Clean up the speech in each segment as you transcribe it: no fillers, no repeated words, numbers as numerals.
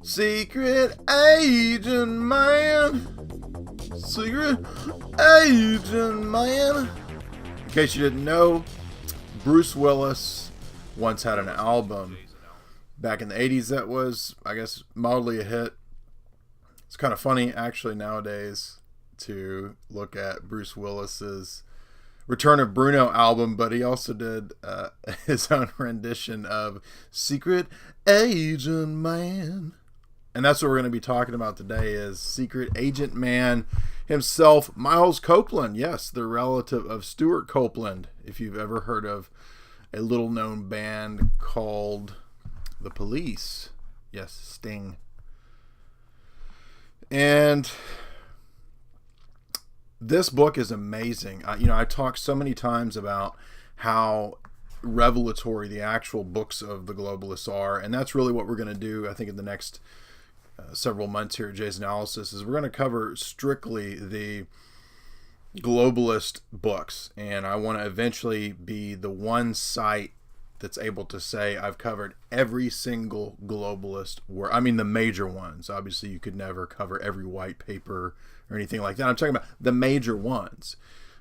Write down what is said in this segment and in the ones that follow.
Secret agent man. Secret agent man. In case you didn't know, Bruce Willis once had an album back in the 80s that was, I guess, mildly a hit. It's kind of funny, actually, nowadays to look at Bruce Willis's Return of Bruno album, but he also did his own rendition of Secret Agent Man. And that's what we're going to be talking about today is Secret Agent Man himself, Miles Copeland. Yes, the relative of Stuart Copeland, if you've ever heard of a little-known band called The Police. Yes, Sting. And this book is amazing. I talk so many times about how revelatory the actual books of the globalists are, and that's really what we're going to do, I think, in the next several months here at Jay's Analysis, is we're going to cover strictly the globalist books, and I want to eventually be the one site that's able to say I've covered every single globalist work. I mean, the major ones. Obviously, you could never cover every white paper or anything like that. I'm talking about the major ones.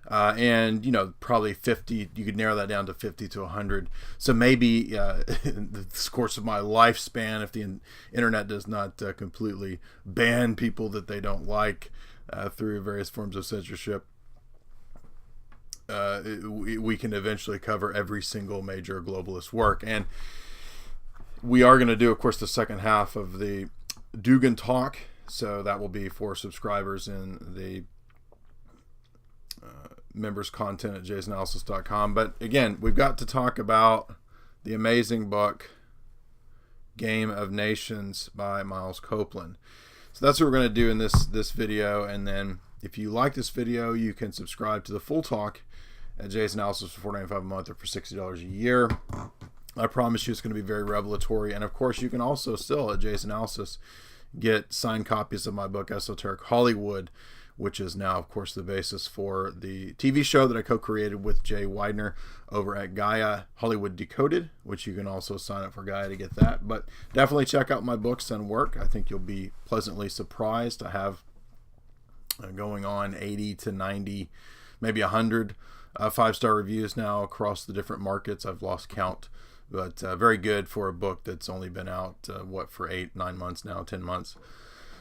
And, probably 50, you could narrow that down to 50 to 100. So maybe in the course of my lifespan, if the internet does not completely ban people that they don't like through various forms of censorship, we can eventually cover every single major globalist work. And we are going to do, of course, the second half of the Dugan Talk. So that will be for subscribers in the members content at jaysanalysis.com. But again, we've got to talk about the amazing book, Game of Nations by Miles Copeland. So that's what we're going to do in this video. And then if you like this video, you can subscribe to the full talk at Jay's Analysis for $4.95 a month or for $60 a year. I promise you it's going to be very revelatory. And of course, you can also still at Jay's Analysis get signed copies of my book, Esoteric Hollywood, which is now, of course, the basis for the TV show that I co-created with Jay Widener over at Gaia Hollywood Decoded, which you can also sign up for Gaia to get that. But definitely check out my books and work. I think you'll be pleasantly surprised. I have going on 80 to 90, maybe 100 5-star reviews now across the different markets. I've lost count, but very good for a book that's only been out, for 8, 9 months now, 10 months.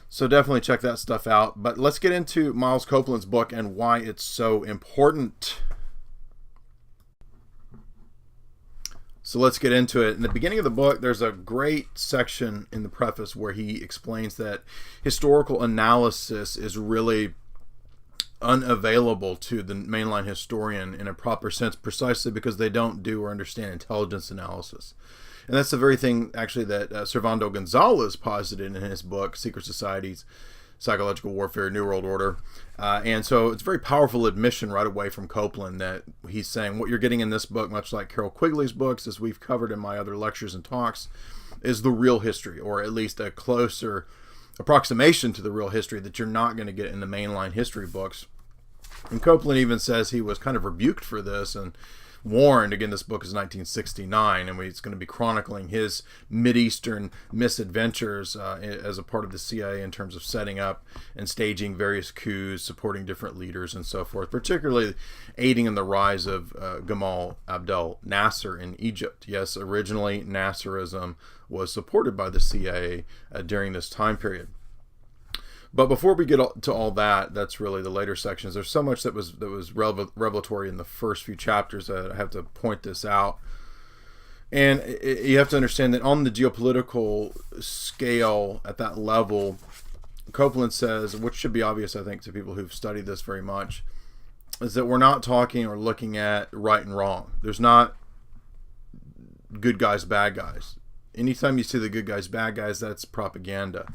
So definitely check that stuff out. But let's get into Miles Copeland's book and why it's so important. So let's get into it. In the beginning of the book, there's a great section in the preface where he explains that historical analysis is really unavailable to the mainline historian in a proper sense, precisely because they don't do or understand intelligence analysis. And that's the very thing, actually, that Servando Gonzalez posited in his book, Secret Societies, Psychological Warfare, New World Order. And so it's a very powerful admission right away from Copeland that he's saying what you're getting in this book, much like Carol Quigley's books, as we've covered in my other lectures and talks, is the real history, or at least a closer approximation to the real history that you're not going to get in the mainline history books. And Copeland even says he was kind of rebuked for this and warned. Again, this book is 1969, and it's going to be chronicling his Mideastern misadventures as a part of the CIA in terms of setting up and staging various coups, supporting different leaders and so forth, particularly aiding in the rise of Gamal Abdel Nasser in Egypt. Yes, originally Nasserism was supported by the CIA during this time period. But before we get to all that, that's really the later sections. There's so much that was revelatory in the first few chapters that I have to point this out. And you have to understand that on the geopolitical scale, at that level, Copeland says, which should be obvious, I think, to people who've studied this very much, is that we're not talking or looking at right and wrong. There's not good guys, bad guys. Anytime you see the good guys, bad guys, that's propaganda.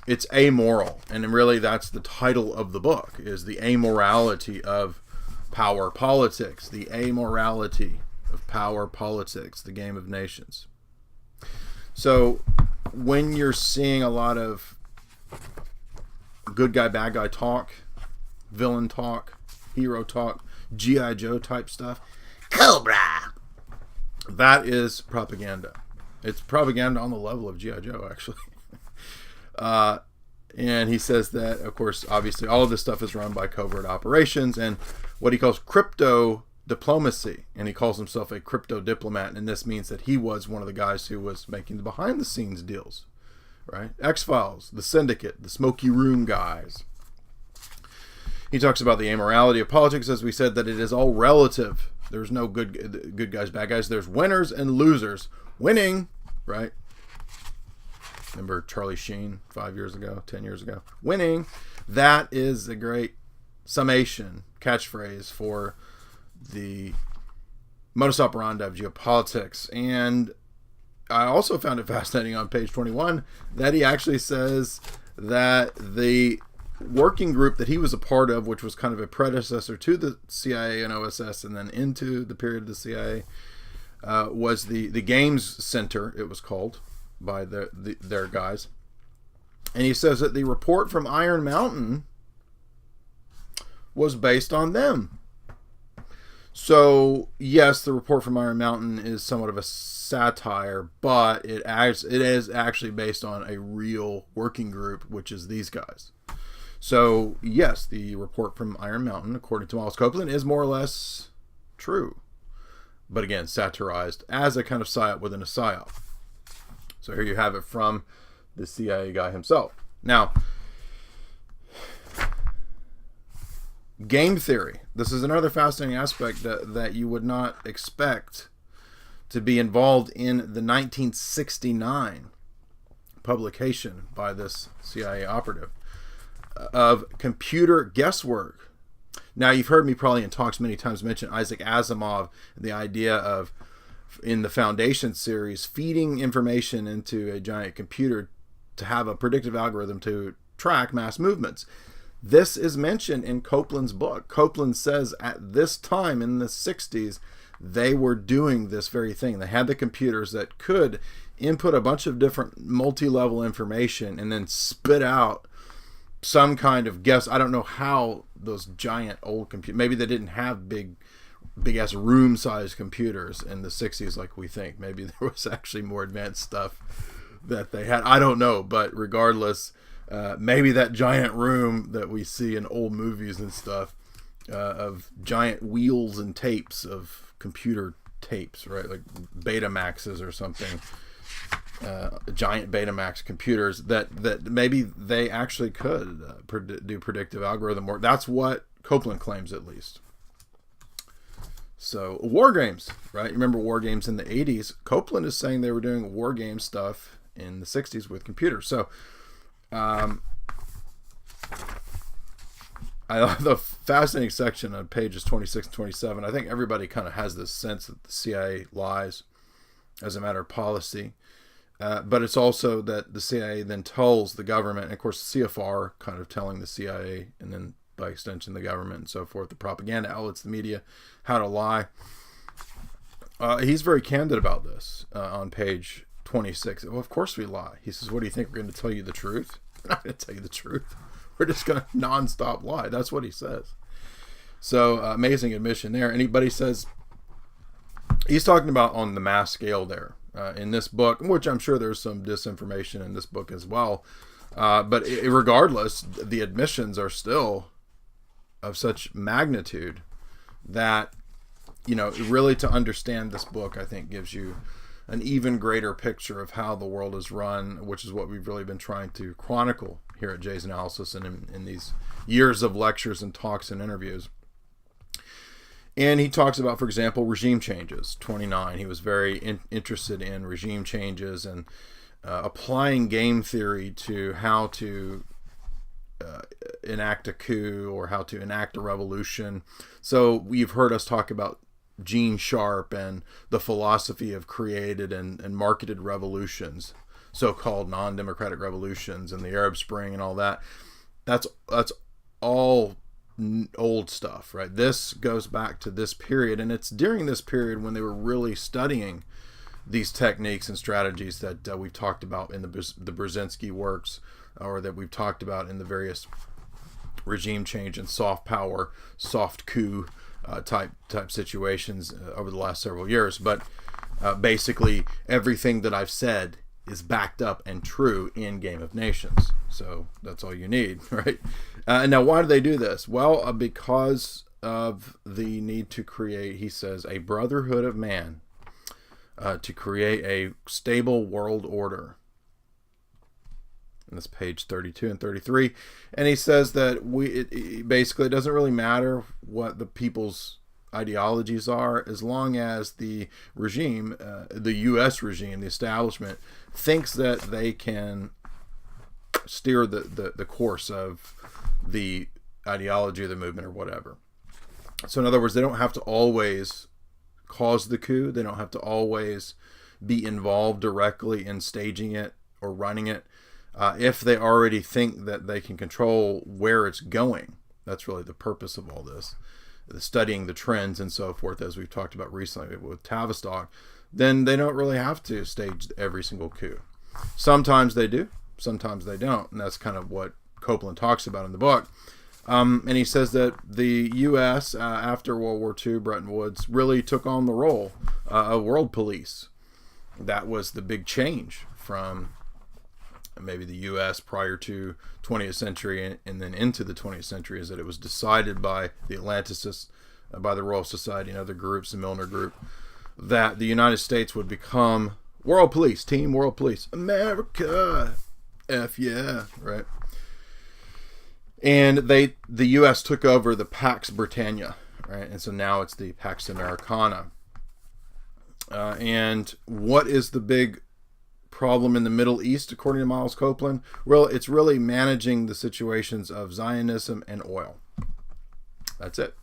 It's amoral, and really that's the title of the book, is the amorality of power politics, the amorality of power politics, the game of nations. So when you're seeing a lot of good guy, bad guy talk, villain talk, hero talk, G.I. Joe type stuff, Cobra, that is propaganda. It's propaganda on the level of G.I. Joe, actually. And he says that, of course, obviously all of this stuff is run by covert operations and what he calls crypto diplomacy. And he calls himself a crypto diplomat. And this means that he was one of the guys who was making the behind the scenes deals, right? X-Files, the Syndicate, the Smoky Room guys. He talks about the amorality of politics, as we said, that it is all relative. There's no good guys, bad guys. There's winners and losers. Winning, right? Remember Charlie Sheen 5 years ago, 10 years ago? Winning. That is a great summation, catchphrase for the modus operandi of geopolitics. And I also found it fascinating on page 21 that he actually says that the working group that he was a part of, which was kind of a predecessor to the CIA and OSS and then into the period of the CIA, was the Games Center, it was called by their guys. And he says that the report from Iron Mountain was based on them. So yes, the report from Iron Mountain is somewhat of a satire, but it is actually based on a real working group, which is these guys. So yes, the report from Iron Mountain, according to Miles Copeland, is more or less true, but again, satirized as a kind of psyop within a psyop. So here you have it from the CIA guy himself. Now, game theory. This is another fascinating aspect that you would not expect to be involved in the 1969 publication by this CIA operative of computer guesswork. Now, you've heard me probably in talks many times mention Isaac Asimov, the idea of, in the Foundation series, feeding information into a giant computer to have a predictive algorithm to track mass movements. This is mentioned in Copeland's book. Copeland says at this time in the 60s, they were doing this very thing. They had the computers that could input a bunch of different multi-level information and then spit out some kind of guess. I don't know how those giant old computers, maybe they didn't have big ass room sized computers in the 60s like we think. Maybe there was actually more advanced stuff that they had. I don't know, but regardless, maybe that giant room that we see in old movies and stuff, of giant wheels and tapes of computer tapes, right? Like Betamaxes or something, giant Betamax computers that maybe they actually could do predictive algorithm work. That's what Copeland claims, at least. So war games, right? Remember war games in the 80s? Copeland is saying they were doing war game stuff in the 60s with computers. So I love the fascinating section on pages 26 and 27. I think everybody kind of has this sense that the CIA lies as a matter of policy. But it's also that the CIA then tells the government, and of course the CFR kind of telling the CIA, and then by extension the government and so forth, the propaganda outlets, the media, how to lie. He's very candid about this on page 26. Well, of course we lie. He says, what do you think, we're going to tell you the truth? We're not going to tell you the truth. We're just going to nonstop lie. That's what he says. So amazing admission there. Anybody says, he's talking about on the mass scale there in this book, which I'm sure there's some disinformation in this book as well. But regardless, the admissions are still of such magnitude that, you know, really to understand this book, I think gives you an even greater picture of how the world is run, which is what we've really been trying to chronicle here at Jay's Analysis and in these years of lectures and talks and interviews. And he talks about, for example, regime changes. 29, he was very interested in regime changes and applying game theory to how to enact a coup or how to enact a revolution. So we've heard us talk about Gene Sharp and the philosophy of created and marketed revolutions, so-called non-democratic revolutions, and the Arab Spring and all that. That's all old stuff, right? This goes back to this period, and it's during this period when they were really studying these techniques and strategies that we've talked about in the Brzezinski works, or that we've talked about in the various regime change and soft power, soft coup type situations over the last several years. But basically everything that I've said is backed up and true in Game of Nations. So that's all you need, right? Now, why do they do this? Well, because of the need to create, he says, a brotherhood of man, to create a stable world order. And that's page 32 and 33. And he says that basically it doesn't really matter what the people's ideologies are, as long as the regime, the U.S. regime, the establishment, thinks that they can steer the course of the ideology of the movement or whatever. So in other words, they don't have to always cause the coup. They don't have to always be involved directly in staging it or running it. If they already think that they can control where it's going. That's really the purpose of all this. Studying the trends and so forth, as we've talked about recently with Tavistock, then they don't really have to stage every single coup. Sometimes they do, sometimes they don't. And that's kind of what Copeland talks about in the book. And he says that the U.S., after World War II, Bretton Woods, really took on the role of world police. That was the big change from maybe the U.S. prior to 20th century and then into the 20th century, is that it was decided by the Atlanticists, by the Royal Society and other groups, the Milner Group, that the United States would become world police, team world police. America, F yeah, right? And the U.S. took over the Pax Britannia, right? And so now it's the Pax Americana. And what is the big problem in the Middle East, according to Miles Copeland? Well, it's really managing the situations of Zionism and oil. That's it.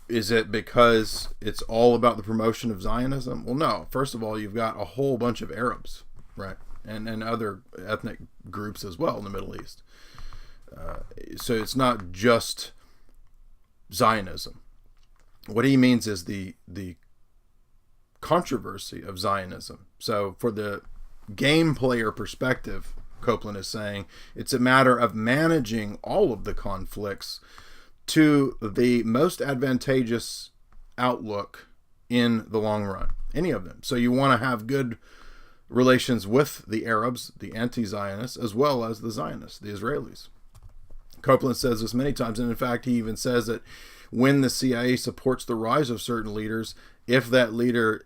Is it because it's all about the promotion of Zionism? Well, no. First of all, you've got a whole bunch of Arabs, right? And other ethnic groups as well in the Middle East. So it's not just Zionism. What he means is the controversy of Zionism. So for the game player perspective, Copeland is saying it's a matter of managing all of the conflicts to the most advantageous outlook in the long run, any of them. So you want to have good relations with the Arabs, the anti-Zionists, as well as the Zionists, the Israelis. Copeland says this many times, and in fact he even says that when the CIA supports the rise of certain leaders, if that leader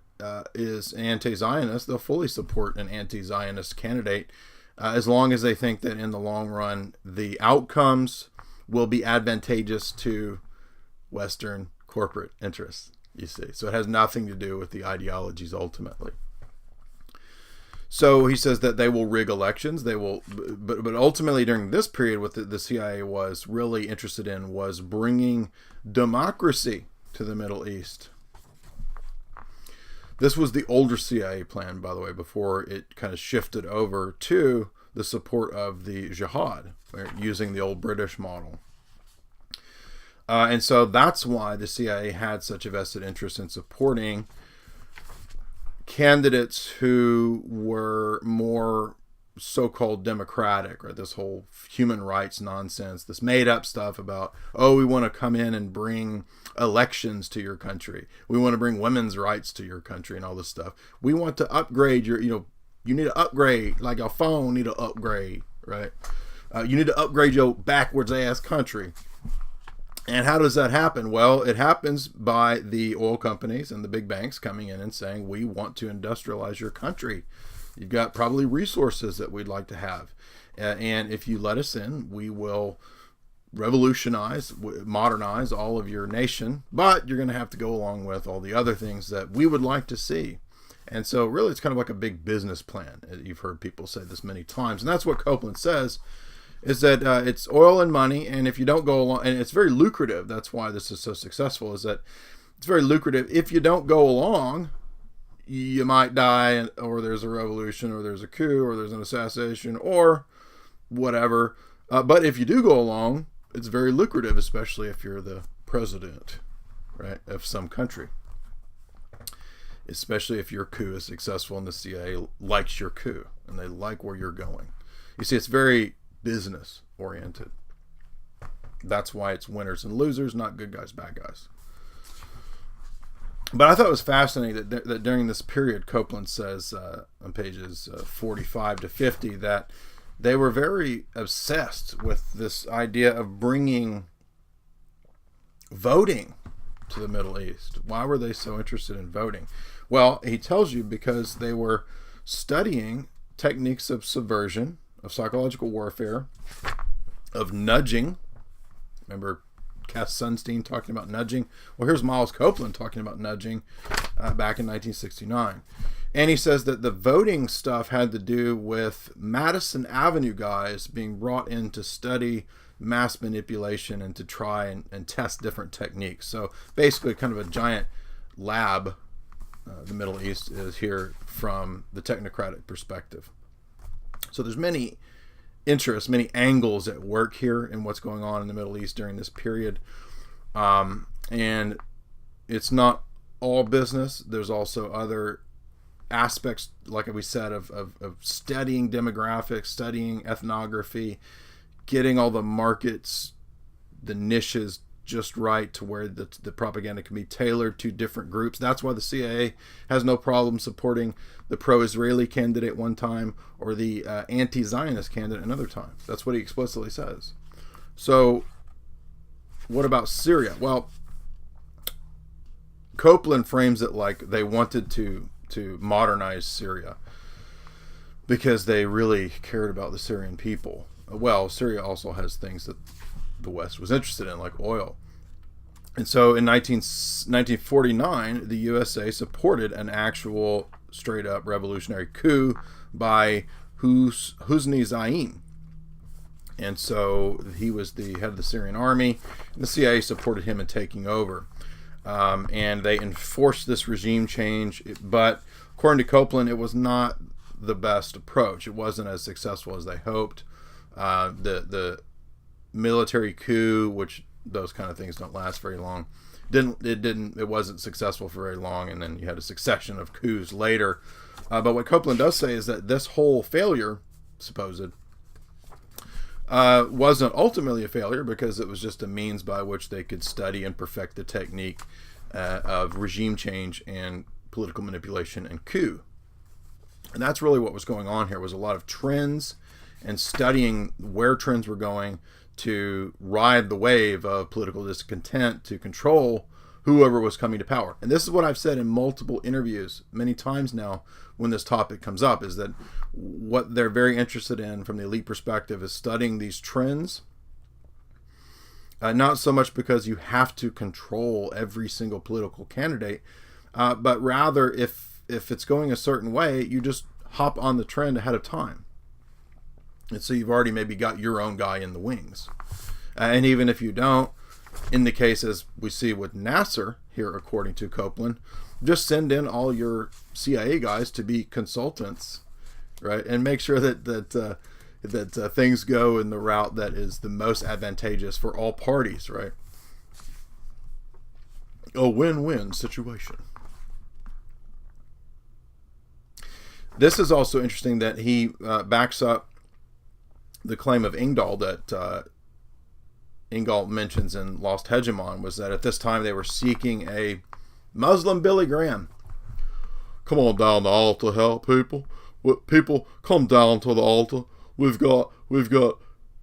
is anti-Zionist, they'll fully support an anti-Zionist candidate as long as they think that in the long run the outcomes will be advantageous to Western corporate interests, you see. So it has nothing to do with the ideologies ultimately. So he says that they will rig elections. They will, but ultimately during this period, what the CIA was really interested in was bringing democracy to the Middle East. This was the older CIA plan, by the way, before it kind of shifted over to the support of the jihad, using the old British model. And so that's why the CIA had such a vested interest in supporting candidates who were more so-called democratic, right? This whole human rights nonsense, this made-up stuff about, oh, we want to come in and bring elections to your country. We want to bring women's rights to your country and all this stuff. We want to upgrade your, you need to upgrade, like your phone need to upgrade, right? You need to upgrade your backwards-ass country. And how does that happen? Well, it happens by the oil companies and the big banks coming in and saying, we want to industrialize your country. You've got probably resources that we'd like to have. And if you let us in, we will revolutionize, modernize all of your nation. But you're going to have to go along with all the other things that we would like to see. And so really it's kind of like a big business plan. You've heard people say this many times. And that's what Copeland says, is that it's oil and money. And if you don't go along, and it's very lucrative. That's why this is so successful, is that it's very lucrative. If you don't go along, you might die, or there's a revolution, or there's a coup, or there's an assassination, or whatever. But if you do go along, it's very lucrative, especially if you're the president, right, of some country. Especially if your coup is successful and the CIA likes your coup and they like where you're going. You see, it's very business oriented. That's why it's winners and losers, not good guys, bad guys. But I thought it was fascinating that during this period, Copeland says on pages 45 to 50 that they were very obsessed with this idea of bringing voting to the Middle East. Why were they so interested in voting? Well, he tells you because they were studying techniques of subversion, of psychological warfare, of nudging. Remember Cass Sunstein talking about nudging? Well, here's Miles Copeland talking about nudging back in 1969. And he says that the voting stuff had to do with Madison Avenue guys being brought in to study mass manipulation and to try and test different techniques. So basically kind of a giant lab, the Middle East is here from the technocratic perspective. So there's many interests, many angles at work here in what's going on in the Middle East during this period. And it's not all business. There's also other aspects, like we said, of studying demographics, studying ethnography, getting all the markets, the niches just right to where the propaganda can be tailored to different groups. That's why the CIA has no problem supporting the pro-Israeli candidate one time or the anti-Zionist candidate another time. That's what he explicitly says. So what about Syria? Well, Copeland frames it like they wanted to modernize Syria because they really cared about the Syrian people. Well, Syria also has things that the West was interested in, like oil. And so in 1949, the USA supported an actual straight-up revolutionary coup by Husni Zaim. And so he was the head of the Syrian army, and the CIA supported him in taking over. And they enforced this regime change, but according to Copeland, it was not the best approach. It wasn't as successful as they hoped. The military coup, which those kind of things don't last very long, it wasn't successful for very long, and then you had a succession of coups later. But what Copeland does say is that this whole failure, supposed, wasn't ultimately a failure because it was just a means by which they could study and perfect the technique of regime change and political manipulation and coup. And that's really what was going on here, was a lot of trends and studying where trends were going to ride the wave of political discontent to control whoever was coming to power. And this is what I've said in multiple interviews many times now when this topic comes up, is that what they're very interested in from the elite perspective is studying these trends, not so much because you have to control every single political candidate, but rather if it's going a certain way, you just hop on the trend ahead of time. And so you've already maybe got your own guy in the wings. And even if you don't, in the case as we see with Nasser here, according to Copeland, just send in all your CIA guys to be consultants, right? And make sure that things go in the route that is the most advantageous for all parties, right? A win-win situation. This is also interesting that he backs up the claim of Ingdahl that Ingdahl mentions in Lost Hegemon, was that at this time they were seeking a Muslim Billy Graham. Come on down the altar, help people. People, come down to the altar. We've got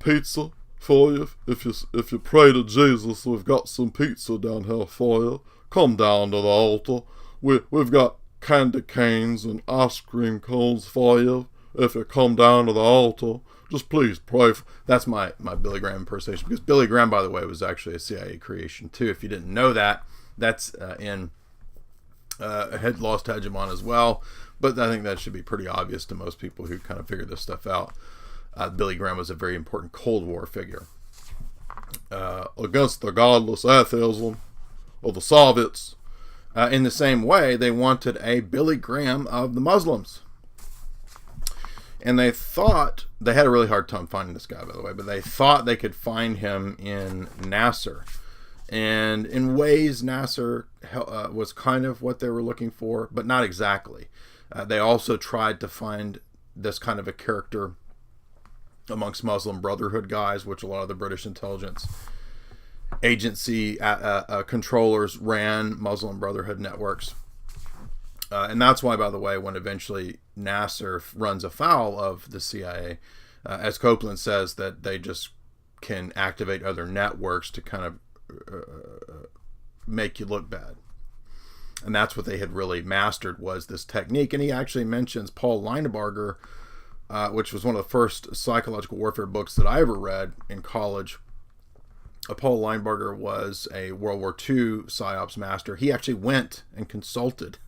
pizza for you. If you pray to Jesus, we've got some pizza down here for you. Come down to the altar. We've got candy canes and ice cream cones for you. If you come down to the altar, just please pray. That's my Billy Graham impersonation, because Billy Graham, by the way, was actually a CIA creation too. If you didn't know that, that's in Lost Hegemon as well. But I think that should be pretty obvious to most people who kind of figure this stuff out. Billy Graham was a very important Cold War figure against the godless atheism of the Soviets. In the same way, they wanted a Billy Graham of the Muslims. And they thought, they had a really hard time finding this guy, by the way, but they thought they could find him in Nasser. And in ways, Nasser was kind of what they were looking for, but not exactly. They also tried to find this kind of a character amongst Muslim Brotherhood guys, which a lot of the British intelligence agency controllers ran Muslim Brotherhood networks. And that's why, by the way, when eventually Nasser runs afoul of the CIA, as Copeland says, that they just can activate other networks to kind of make you look bad. And that's what they had really mastered, was this technique. And he actually mentions Paul Linebarger, which was one of the first psychological warfare books that I ever read in college. Paul Linebarger was a World War II PSYOPs master. He actually went and consulted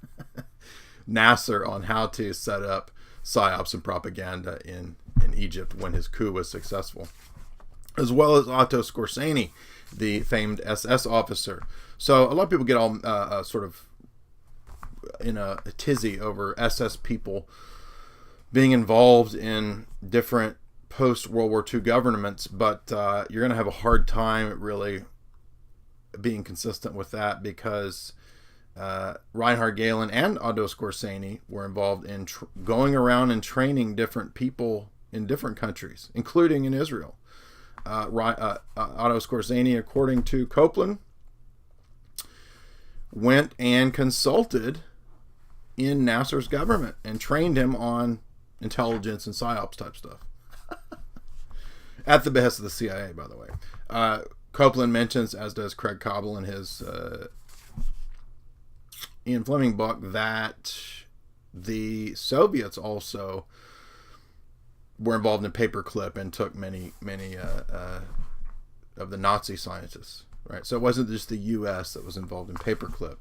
Nasser on how to set up PSYOPs and propaganda in Egypt when his coup was successful, as well as Otto Skorzeny, the famed SS officer. So a lot of people get all sort of in a tizzy over SS people being involved in different post-World War II governments, but you're going to have a hard time really being consistent with that, because Reinhard Gehlen and Otto Skorzeny were involved in going around and training different people in different countries, including in Israel. Otto Skorzeny, according to Copeland, went and consulted in Nasser's government and trained him on intelligence and psyops type stuff. At the behest of the CIA, by the way. Copeland mentions, as does Craig Cobble in his Ian Fleming book, that the Soviets also were involved in paperclip and took many of the Nazi scientists. Right, so it wasn't just the U.S. that was involved in paperclip.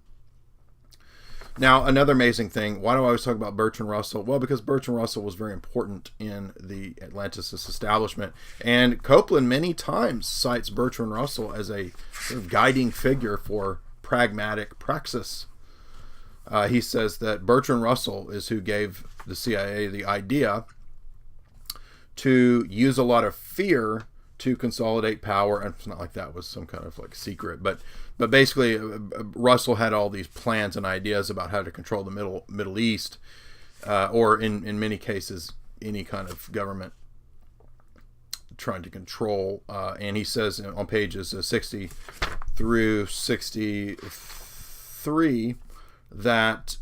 Now, another amazing thing, why do I always talk about Bertrand Russell? Well, because Bertrand Russell was very important in the Atlanticist establishment. And Copeland many times cites Bertrand Russell as a sort of guiding figure for pragmatic praxis. He says that Bertrand Russell is who gave the CIA the idea to use a lot of fear to consolidate power. And it's not like that was some kind of like secret, but basically Russell had all these plans and ideas about how to control the Middle East, or in many cases any kind of government trying to control. And he says on pages 60 through 63 that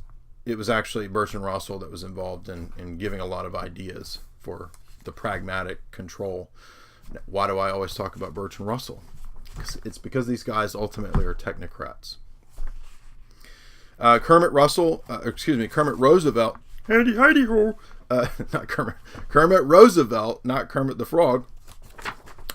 it was actually Bertrand Russell that was involved in giving a lot of ideas for the pragmatic control. Why do I always talk about Bertrand Russell? It's because these guys ultimately are technocrats. Kermit Roosevelt. Heidi ho. Not Kermit. Kermit Roosevelt, not Kermit the Frog,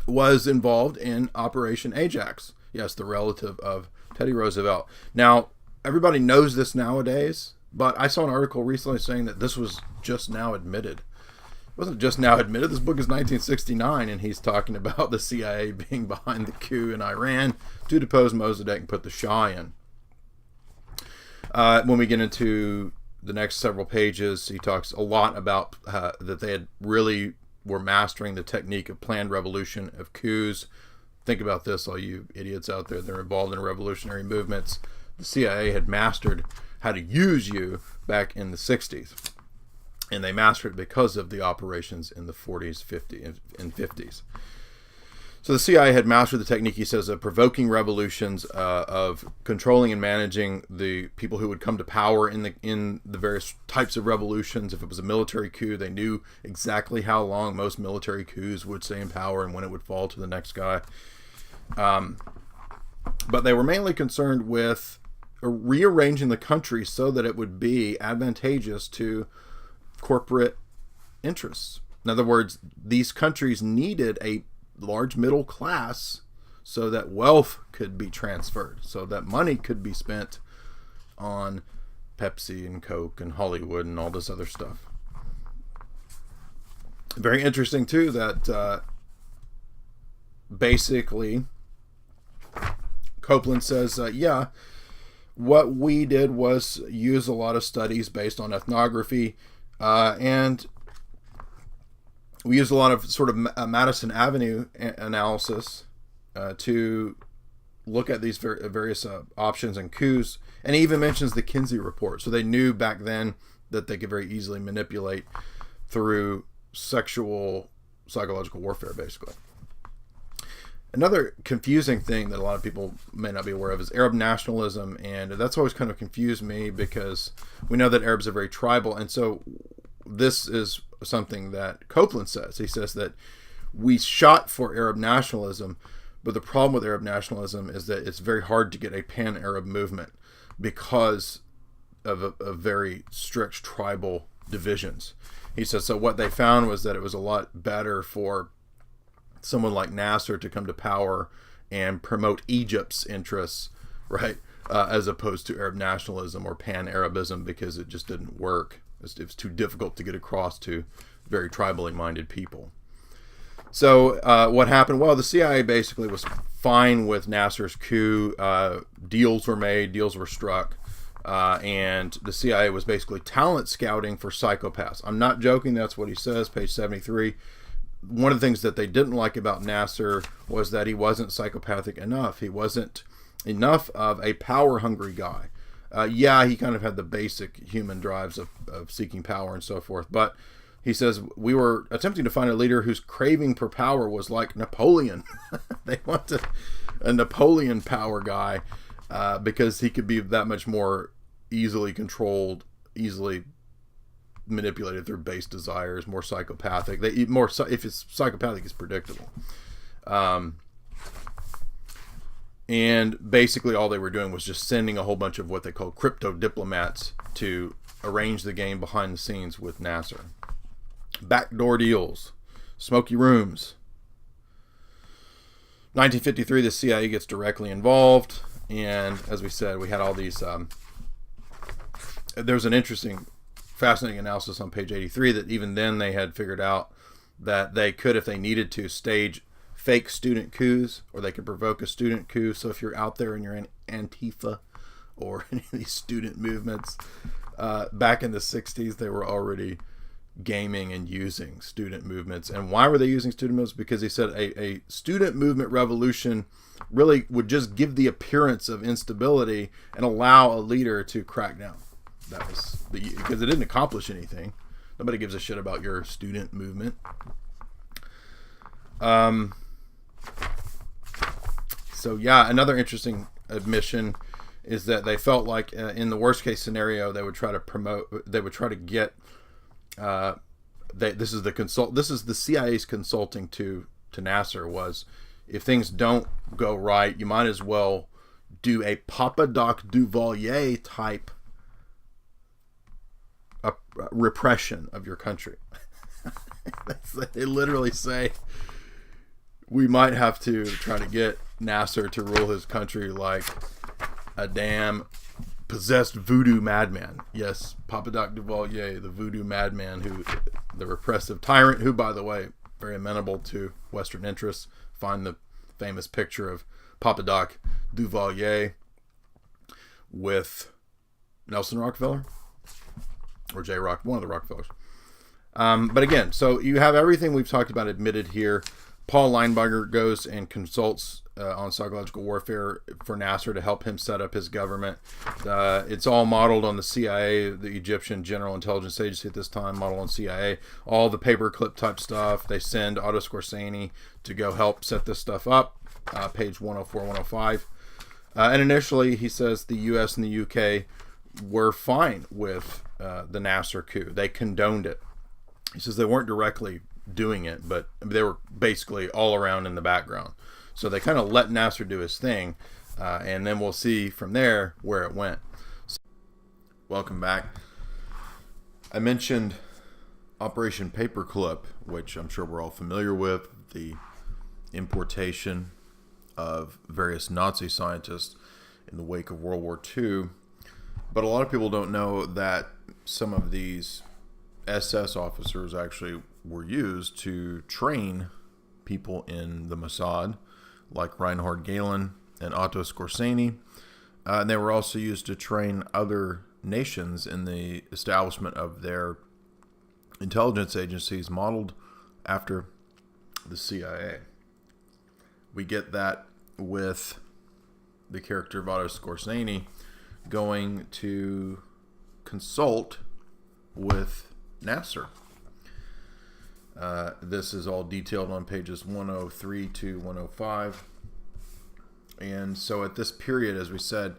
was involved in Operation Ajax. Yes, the relative of Teddy Roosevelt. Now, everybody knows this nowadays, but I saw an article recently saying that this was just now admitted. It wasn't just now admitted. This book is 1969, and he's talking about the CIA being behind the coup in Iran to depose Mossadegh and put the Shah in. When we get into the next several pages, he talks a lot about that they had really were mastering the technique of planned revolution, of coups. Think about this, all you idiots out there that are involved in revolutionary movements. The CIA had mastered how to use you back in the 60s. And they mastered it because of the operations in the 40s, 50s, and 50s. So the CIA had mastered the technique, he says, of provoking revolutions, of controlling and managing the people who would come to power in the various types of revolutions. If it was a military coup, they knew exactly how long most military coups would stay in power and when it would fall to the next guy. But they were mainly concerned with rearranging the country so that it would be advantageous to corporate interests. In other words, these countries needed a large middle class so that wealth could be transferred, so that money could be spent on Pepsi and Coke and Hollywood and all this other stuff. Very interesting too that basically Copeland says, what we did was use a lot of studies based on ethnography, and we used a lot of sort of Madison Avenue analysis to look at these various options and coups. And he even mentions the Kinsey report. So they knew back then that they could very easily manipulate through sexual psychological warfare, basically. Another confusing thing that a lot of people may not be aware of is Arab nationalism, and that's always kind of confused me because we know that Arabs are very tribal, and so this is something that Copeland says. He says that we shot for Arab nationalism, but the problem with Arab nationalism is that it's very hard to get a pan-Arab movement because of a very strict tribal divisions. He says, so what they found was that it was a lot better for someone like Nasser to come to power and promote Egypt's interests, right, as opposed to Arab nationalism or pan-Arabism, because it just didn't work. It was too difficult to get across to very tribally minded people. So what happened? Well, the CIA basically was fine with Nasser's coup. Deals were made, deals were struck, and the CIA was basically talent scouting for psychopaths. I'm not joking. That's what he says, page 73. One of the things that they didn't like about Nasser was that he wasn't psychopathic enough. He wasn't enough of a power-hungry guy. Yeah, he kind of had the basic human drives of seeking power and so forth, but he says, we were attempting to find a leader whose craving for power was like Napoleon. They wanted a Napoleon power guy because he could be that much more easily controlled, easily manipulated through base desires, more psychopathic. If it's psychopathic, it's predictable. And basically all they were doing was just sending a whole bunch of what they call crypto diplomats to arrange the game behind the scenes with Nasser. Backdoor deals, smoky rooms. 1953, the CIA gets directly involved, and as we said, we had all these. There's an interesting, fascinating analysis on page 83 that even then they had figured out that they could, if they needed to, stage fake student coups, or they could provoke a student coup. So if you're out there and you're in Antifa or any of these student movements, back in the 60s, they were already gaming and using student movements. And why were they using student movements? Because he said a student movement revolution really would just give the appearance of instability and allow a leader to crack down. That was because it didn't accomplish anything. Nobody gives a shit about your student movement. So yeah, another interesting admission is that they felt like in the worst case scenario, they would try to get this is the CIA's consulting to Nasser was, if things don't go right, you might as well do a Papa Doc Duvalier type repression of your country. They literally say we might have to try to get Nasser to rule his country like a damn possessed voodoo madman. Yes, Papa Doc Duvalier, the voodoo madman, the repressive tyrant, who, by the way, very amenable to Western interests. Find the famous picture of Papa Doc Duvalier with Nelson Rockefeller or J. Rock, one of the Rockefellers. But again, so you have everything we've talked about admitted here. Paul Linebarger goes and consults on psychological warfare for Nasser to help him set up his government. It's all modeled on the CIA, the Egyptian General Intelligence Agency at this time, modeled on CIA. All the paperclip type stuff. They send Otto Skorzeny to go help set this stuff up. Page 104, 105. And initially, he says the U.S. and the U.K. were fine with the Nasser coup. They condoned it. He says they weren't directly doing it, but they were basically all around in the background. So they kind of let Nasser do his thing, and then we'll see from there where it went. So, welcome back. I mentioned Operation Paperclip, which I'm sure we're all familiar with, the importation of various Nazi scientists in the wake of World War II. But a lot of people don't know that some of these SS officers actually were used to train people in the Mossad, like Reinhard Gehlen and Otto Skorzeny. And they were also used to train other nations in the establishment of their intelligence agencies modeled after the CIA. We get that with the character of Otto Skorzeny going to consult with Nasser. This is all detailed on pages 103 to 105. And so at this period, as we said,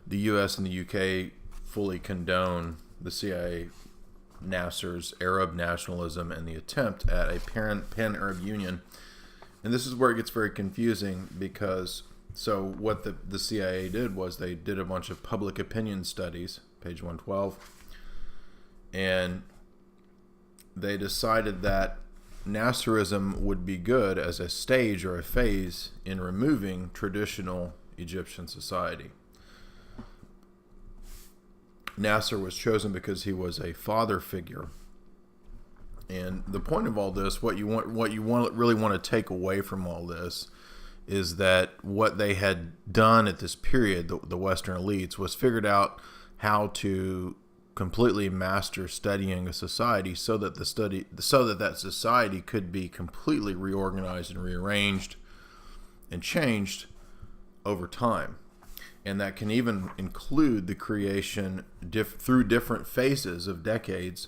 the U.S. and the U.K. fully condone the CIA, Nasser's Arab nationalism, and the attempt at a pan-Arab union. And this is where it gets very confusing, because so what the CIA did was they did a bunch of public opinion studies, page 112, and they decided that Nasserism would be good as a stage or a phase in removing traditional Egyptian society. Nasser was chosen because he was a father figure. And the point of all this, what you really want to take away from all this, is that what they had done at this period, the Western elites, was figured out how to completely master studying a society so that that society could be completely reorganized and rearranged and changed over time. And that can even include the creation through different phases of decades,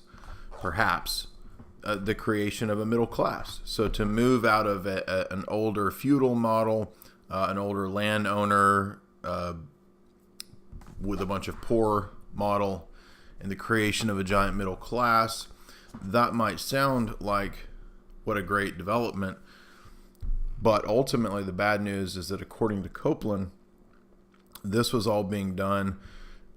perhaps, the creation of a middle class. So to move out of an older feudal model, an older landowner with a bunch of poor model, and the creation of a giant middle class, that might sound like what a great development. But ultimately, the bad news is that according to Copeland, this was all being done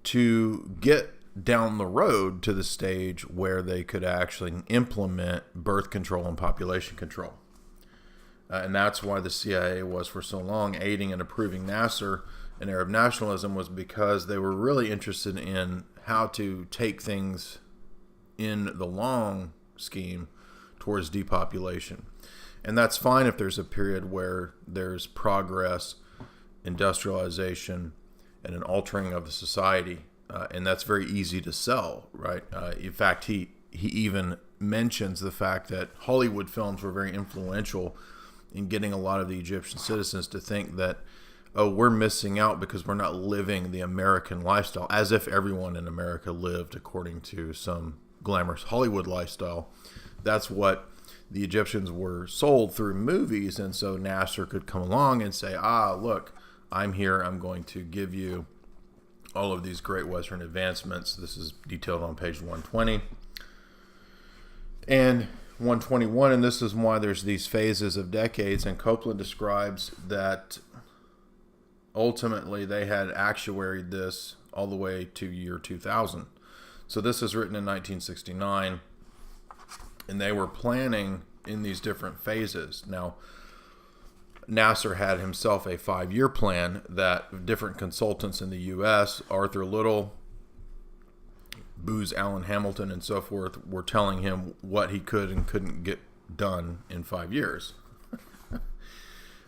to get down the road to the stage where they could actually implement birth control and population control. And that's why the CIA was for so long aiding and approving Nasser and Arab nationalism, was because they were really interested in how to take things in the long scheme towards depopulation. And that's fine if there's a period where there's progress, industrialization, and an altering of the society. And that's very easy to sell, right? In fact, he even mentions the fact that Hollywood films were very influential in getting a lot of the Egyptian citizens to think that, oh, we're missing out because we're not living the American lifestyle, as if everyone in America lived according to some glamorous Hollywood lifestyle. That's what the Egyptians were sold through movies. And so Nasser could come along and say, look, I'm here. I'm going to give you all of these great Western advancements. This is detailed on page 120 and 121. And this is why there's these phases of decades. And Copeland describes that ultimately they had actuaried this all the way to year 2000. So this is written in 1969, and they were planning in these different phases. Now, Nasser had himself a 5-year plan that different consultants in the U.S., Arthur Little, Booz Allen Hamilton, and so forth, were telling him what he could and couldn't get done in 5 years.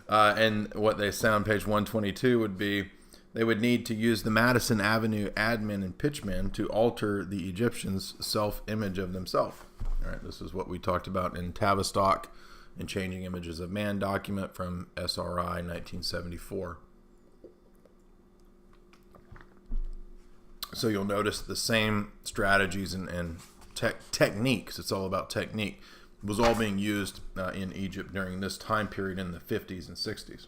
And what they say on page 122 would be, they would need to use the Madison Avenue admin and pitchman to alter the Egyptians' self-image of themselves. All right, this is what we talked about in Tavistock and Changing Images of Man document from SRI 1974. So you'll notice the same strategies and techniques, it's all about technique, was all being used in Egypt during this time period in the 50s and 60s.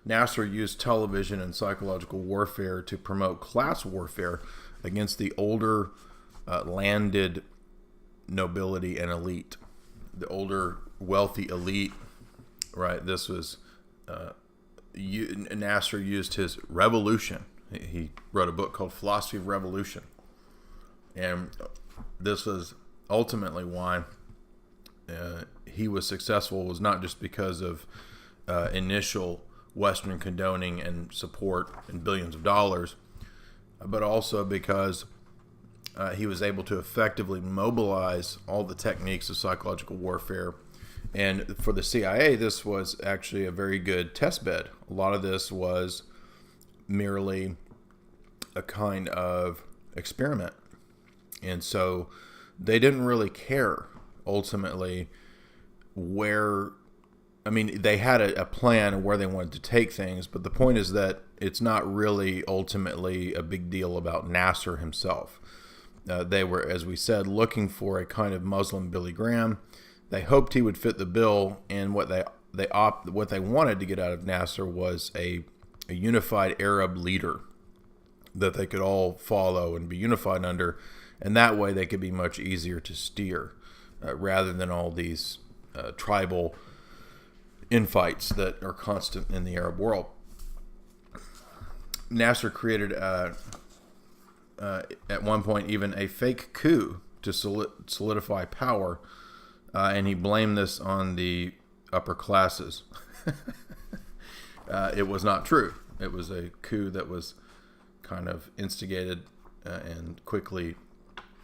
Nasser used television and psychological warfare to promote class warfare against the older landed nobility and elite. The older wealthy elite, right? This was, Nasser used his revolution. He wrote a book called Philosophy of Revolution. And this was ultimately why he was successful, was not just because of initial Western condoning and support and billions of dollars, but also because he was able to effectively mobilize all the techniques of psychological warfare. And for the CIA, this was actually a very good test bed. A lot of this was merely a kind of experiment. And so they didn't really care ultimately where, I mean, they had a plan of where they wanted to take things, but the point is that it's not really ultimately a big deal about Nasser himself. They were, as we said, looking for a kind of Muslim Billy Graham. They hoped he would fit the bill, and what they wanted to get out of Nasser was a unified Arab leader that they could all follow and be unified under, and that way they could be much easier to steer, rather than all these tribal infights that are constant in the Arab world. Nasser created, at one point, even a fake coup to solidify power, and he blamed this on the upper classes. It was not true. It was a coup that was kind of instigated and quickly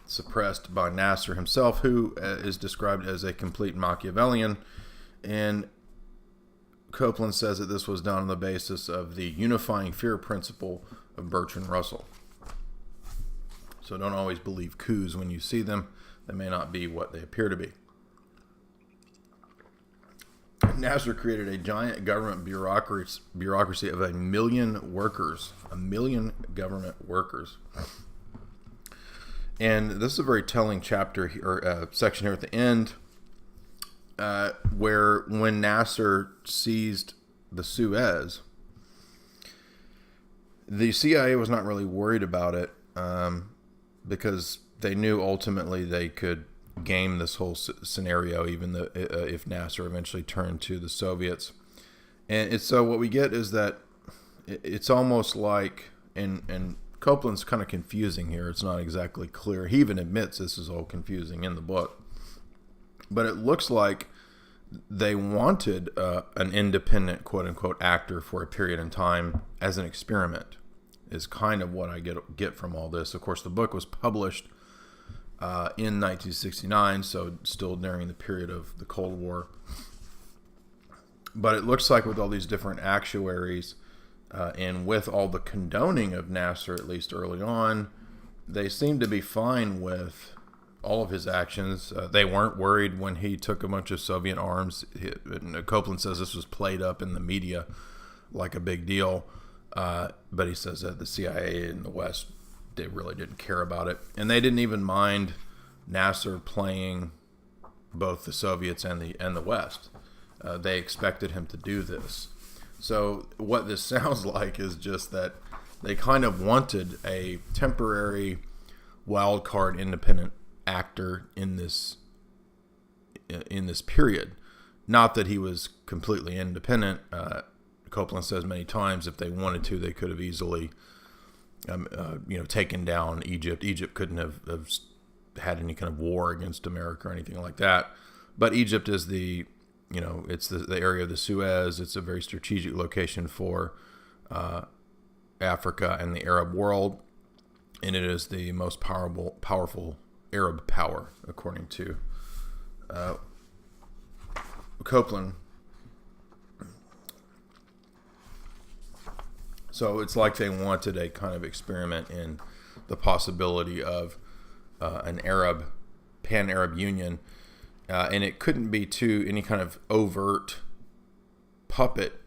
suppressed by Nasser himself, who is described as a complete Machiavellian. And Copeland says that this was done on the basis of the unifying fear principle of Bertrand Russell. So don't always believe coups when you see them. They may not be what they appear to be. Nasser created a giant government bureaucracy of 1 million workers. 1 million government workers. And this is a very telling chapter or section here at the end, where when Nasser seized the Suez, the CIA was not really worried about it, because they knew ultimately they could game this whole scenario, even if Nasser eventually turned to the Soviets. And so what we get is that it's almost like, and Copeland's kind of confusing here. It's not exactly clear. He even admits this is all confusing in the book. But it looks like they wanted an independent, quote-unquote, actor for a period in time as an experiment, is kind of what I get from all this. Of course, the book was published in 1969, so still during the period of the Cold War. But it looks like with all these different actuaries, and with all the condoning of Nasser, at least early on, they seemed to be fine with all of his actions. They weren't worried when he took a bunch of Soviet arms. Copeland says this was played up in the media like a big deal, but he says that the CIA in the West, they really didn't care about it, and they didn't even mind Nasser playing both the Soviets and the West. They expected him to do this. So what this sounds like is just that they kind of wanted a temporary wild card independent actor in this period. Not that he was completely independent. Copeland says many times if they wanted to, they could have easily taken down Egypt. Egypt couldn't have had any kind of war against America or anything like that. But Egypt is it's the area of the Suez. It's a very strategic location for Africa and the Arab world, and it is the most powerful Arab power, according to Copeland. So it's like they wanted a kind of experiment in the possibility of an pan-Arab union, and it couldn't be to any kind of overt puppet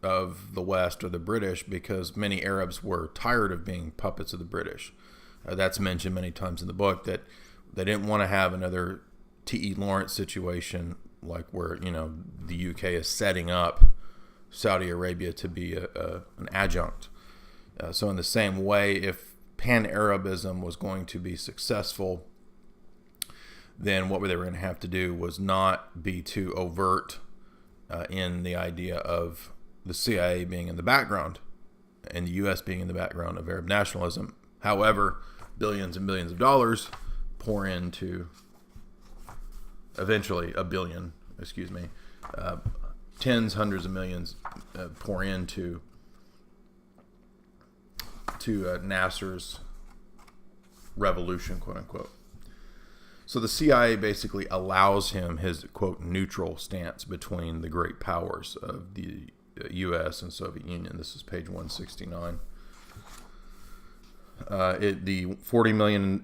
of the West or the British, because many Arabs were tired of being puppets of the British. That's mentioned many times in the book, that they didn't want to have another T.E. Lawrence situation, like where the UK is setting up Saudi Arabia to be an adjunct. So in the same way, if Pan-Arabism was going to be successful, then what they were going to have to do was not be too overt in the idea of the CIA being in the background and the U.S. being in the background of Arab nationalism. However, billions and billions of dollars pour into, eventually $1 billion, tens, hundreds of millions pour into Nasser's revolution, quote unquote. So the CIA basically allows him his, quote, neutral stance between the great powers of the U.S. and Soviet Union. This is page 169. The $40 million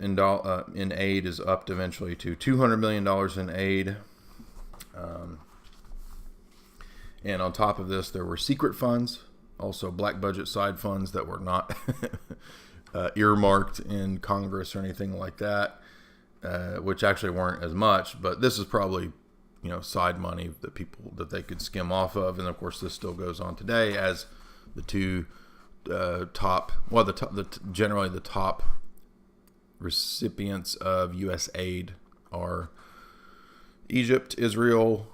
in aid is upped eventually to $200 million in aid. And on top of this, there were secret funds, also black budget side funds that were not earmarked in Congress or anything like that, which actually weren't as much. But this is probably, side money that they could skim off of. And of course, this still goes on today as the two generally the top recipients of U.S. aid are Egypt, Israel,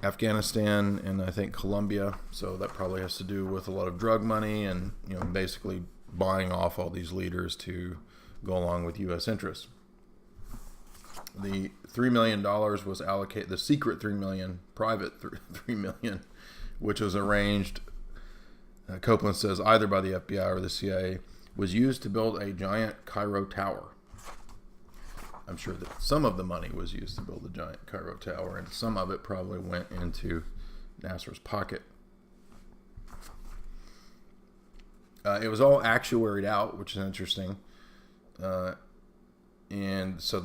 Afghanistan, and I think Colombia. So that probably has to do with a lot of drug money and basically buying off all these leaders to go along with U.S. interests. The $3 million was allocated, the secret $3 million, private $3 million, which was arranged, Copeland says, either by the FBI or the CIA, was used to build a giant Cairo tower. I'm sure that some of the money was used to build the giant Cairo tower, and some of it probably went into Nasser's pocket. It was all actuaried out, which is interesting. And so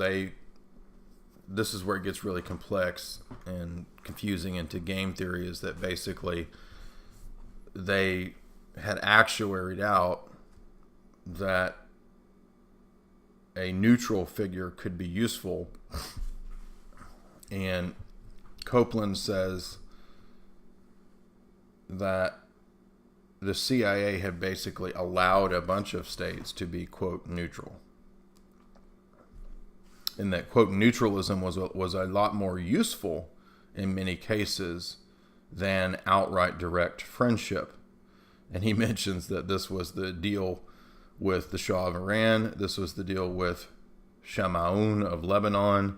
this is where it gets really complex and confusing into game theory, is that basically they had actuaried out that a neutral figure could be useful. And Copeland says that the CIA had basically allowed a bunch of states to be, quote, neutral. And that, quote, neutralism was a lot more useful in many cases than outright direct friendship. And he mentions that this was the deal with the Shah of Iran. This was the deal with Shamaun of Lebanon,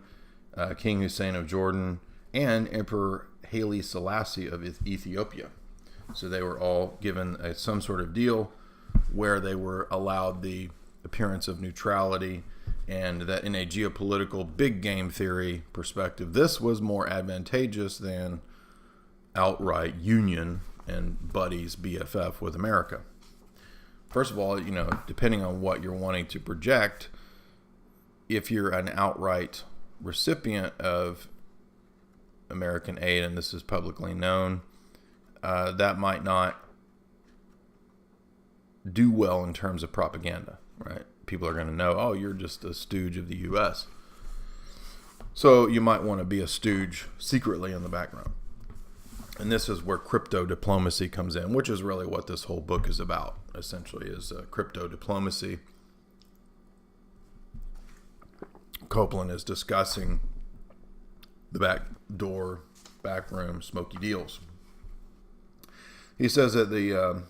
King Hussein of Jordan, and Emperor Haile Selassie of Ethiopia. So they were all given some sort of deal where they were allowed the appearance of neutrality, and that in a geopolitical big game theory perspective, this was more advantageous than outright union and buddies, BFF with America. First of all, depending on what you're wanting to project, if you're an outright recipient of American aid, and this is publicly known, that might not do well in terms of propaganda, right? People are going to know, oh, you're just a stooge of the U.S. So you might want to be a stooge secretly in the background. And this is where crypto diplomacy comes in, which is really what this whole book is about, essentially, is crypto diplomacy. Copeland is discussing the back door, back room, smoky deals. He says that the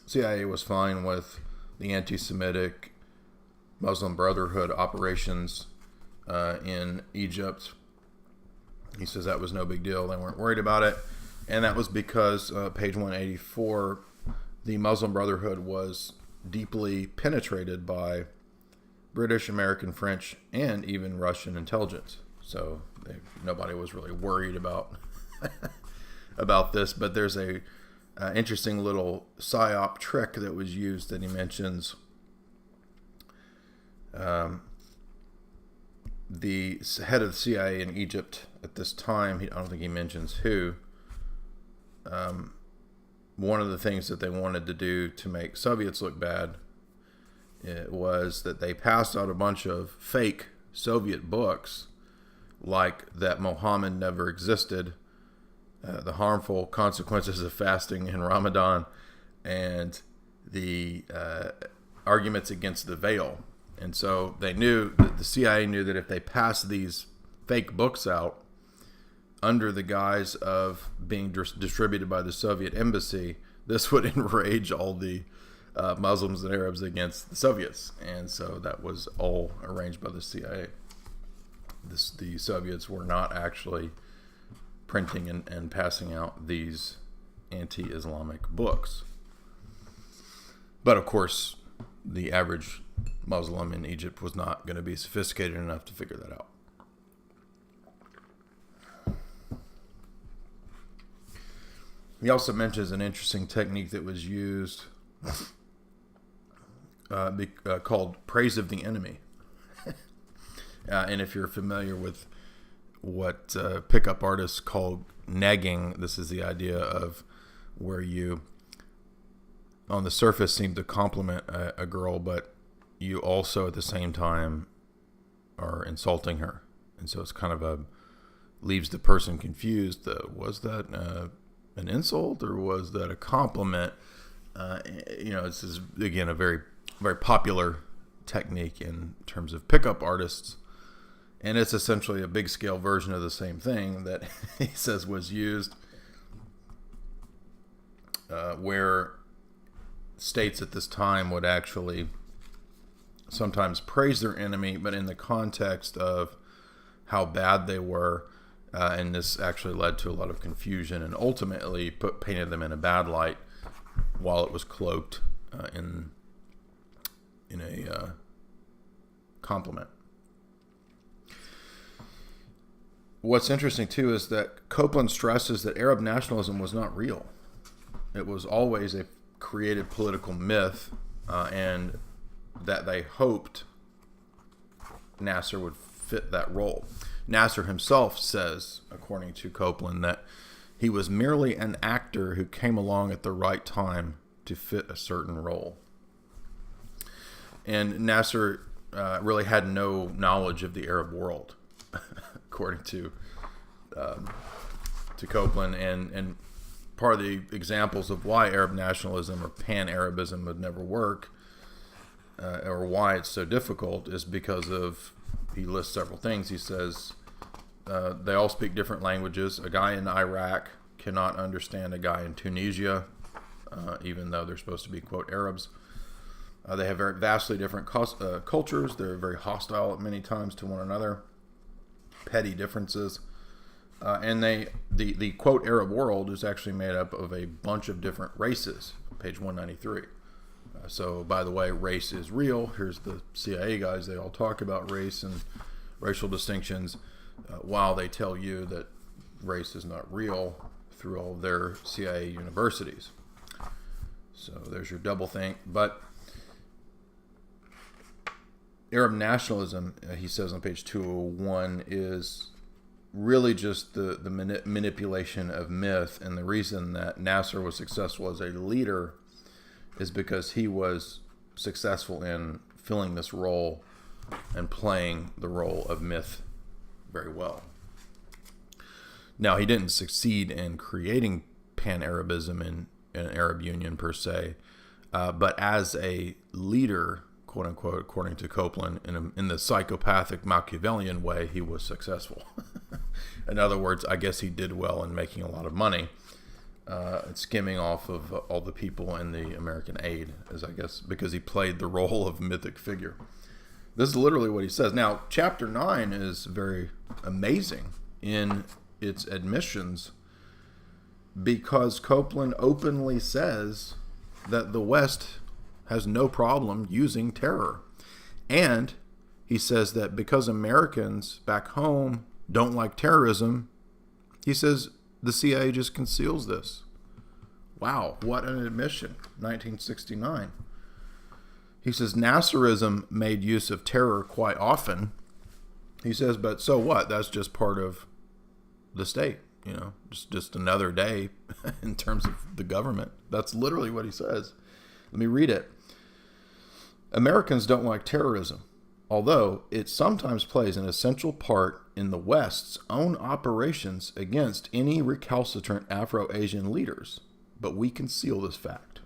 CIA was fine with the anti-Semitic Muslim Brotherhood operations in Egypt. He says that was no big deal. They weren't worried about it. And that was because, page 184, the Muslim Brotherhood was deeply penetrated by British, American, French, and even Russian intelligence. So nobody was really worried about about this. But there's a interesting little psyop trick that was used that he mentions. The head of the CIA in Egypt at this time, I don't think he mentions who, one of the things that they wanted to do to make Soviets look bad was that they passed out a bunch of fake Soviet books, like that Mohammed never existed, the harmful consequences of fasting in Ramadan, and the arguments against the veil. And so they knew, that the CIA knew that if they passed these fake books out under the guise of being distributed by the Soviet embassy, this would enrage all the Muslims and Arabs against the Soviets. And so that was all arranged by the CIA. The Soviets were not actually printing and passing out these anti-Islamic books. But of course, the average Muslim in Egypt was not going to be sophisticated enough to figure that out. He also mentions an interesting technique that was used called praise of the enemy. And if you're familiar with what pickup artists call negging, this is the idea of where you, on the surface, seem to compliment a girl, but you also at the same time are insulting her. And so it's kind of leaves the person confused. Was that an insult or was that a compliment? This is, again, a very, very popular technique in terms of pickup artists. And it's essentially a big scale version of the same thing that he says was used where states at this time would actually sometimes praise their enemy, but in the context of how bad they were. And this actually led to a lot of confusion and ultimately painted them in a bad light while it was cloaked in a compliment. What's interesting, too, is that Copeland stresses that Arab nationalism was not real. It was always a created political myth, and that they hoped Nasser would fit that role. Nasser himself says, according to Copeland, that he was merely an actor who came along at the right time to fit a certain role. And Nasser really had no knowledge of the Arab world, according to Copeland, and part of the examples of why Arab nationalism or pan-Arabism would never work, or why it's so difficult, is because of, he lists several things. He says they all speak different languages. A guy in Iraq cannot understand a guy in Tunisia, even though they're supposed to be, quote, Arabs. They have very vastly different cultures. They're very hostile at many times to one another. Petty differences. And the quote Arab world is actually made up of a bunch of different races. Page 193. So, by the way, race is real. Here's the CIA guys. They all talk about race and racial distinctions, while they tell you that race is not real through all of their CIA universities. So there's your double think. But Arab nationalism, he says on page 201, is really just the manipulation of myth. And the reason that Nasser was successful as a leader is because he was successful in filling this role and playing the role of myth very well. Now, he didn't succeed in creating pan-Arabism in an Arab Union per se, but as a leader, quote unquote, according to Copeland, in the psychopathic Machiavellian way, he was successful. In other words, I guess he did well in making a lot of money, skimming off of all the people in the American aid, as I guess, because he played the role of mythic figure. This is literally what he says. Now, chapter 9 is very amazing in its admissions, because Copeland openly says that the West has no problem using terror. And he says that because Americans back home don't like terrorism, he says the CIA just conceals this. Wow, what an admission. 1969. He says Nasserism made use of terror quite often. He says, but so what? That's just part of the state, just another day in terms of the government. That's literally what he says. Let me read it. Americans don't like terrorism, although it sometimes plays an essential part in the West's own operations against any recalcitrant Afro-Asian leaders, but we conceal this fact.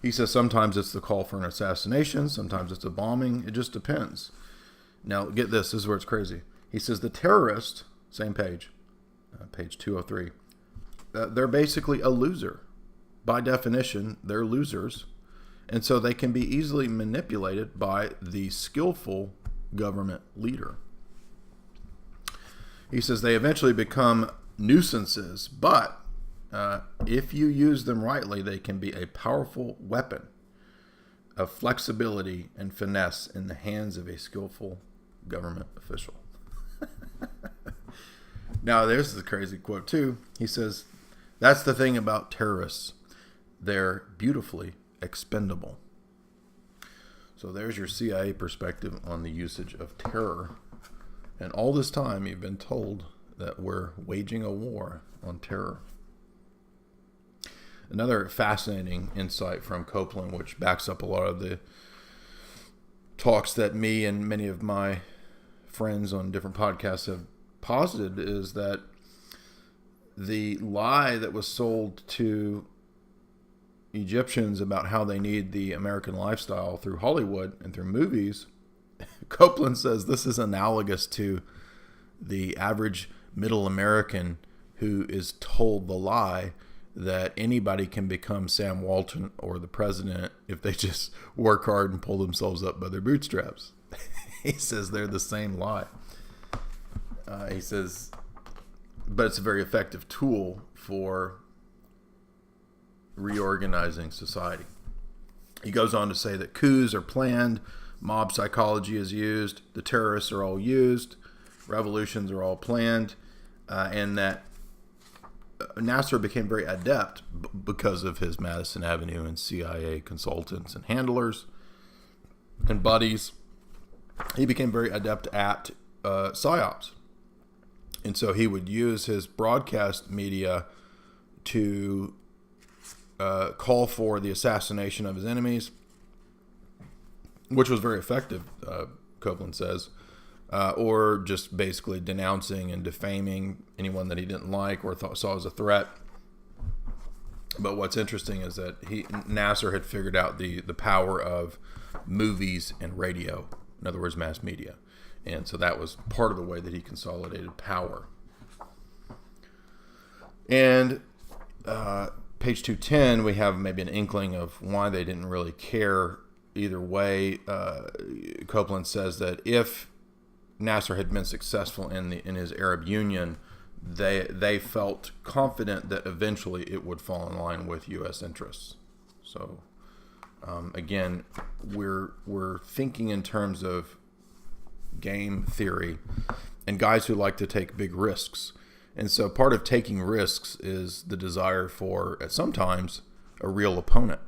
He says sometimes it's the call for an assassination, sometimes it's a bombing, it just depends. Now, get this is where it's crazy. He says the terrorist, same page, page 203, they're basically a loser. By definition, they're losers. And so they can be easily manipulated by the skillful government leader. He says they eventually become nuisances, but if you use them rightly, they can be a powerful weapon of flexibility and finesse in the hands of a skillful government official. Now, there's the crazy quote, too. He says, that's the thing about terrorists. They're beautifully expendable. So there's your CIA perspective on the usage of terror. And all this time, you've been told that we're waging a war on terror. Another fascinating insight from Copeland, which backs up a lot of the talks that me and many of my friends on different podcasts have posited, is that the lie that was sold to Egyptians about how they need the American lifestyle through Hollywood and through movies, Copeland says this is analogous to the average middle American who is told the lie that anybody can become Sam Walton or the president if they just work hard and pull themselves up by their bootstraps. He says they're the same lie. He says, but it's a very effective tool for reorganizing society. He goes on to say that coups are planned, mob psychology is used, the terrorists are all used, revolutions are all planned, and that Nasser became very adept because of his Madison Avenue and CIA consultants and handlers and buddies. He became very adept at psyops. And so he would use his broadcast media to call for the assassination of his enemies, which was very effective, Copeland says, or just basically denouncing and defaming anyone that he didn't like or saw as a threat. But what's interesting is that Nasser had figured out the power of movies and radio, in other words, mass media. And so that was part of the way that he consolidated power. And page 210, we have maybe an inkling of why they didn't really care either way. Copeland says that if Nasser had been successful in his Arab Union, they felt confident that eventually it would fall in line with U.S. interests. So again, we're thinking in terms of game theory and guys who like to take big risks. And so part of taking risks is the desire for, at sometimes, a real opponent.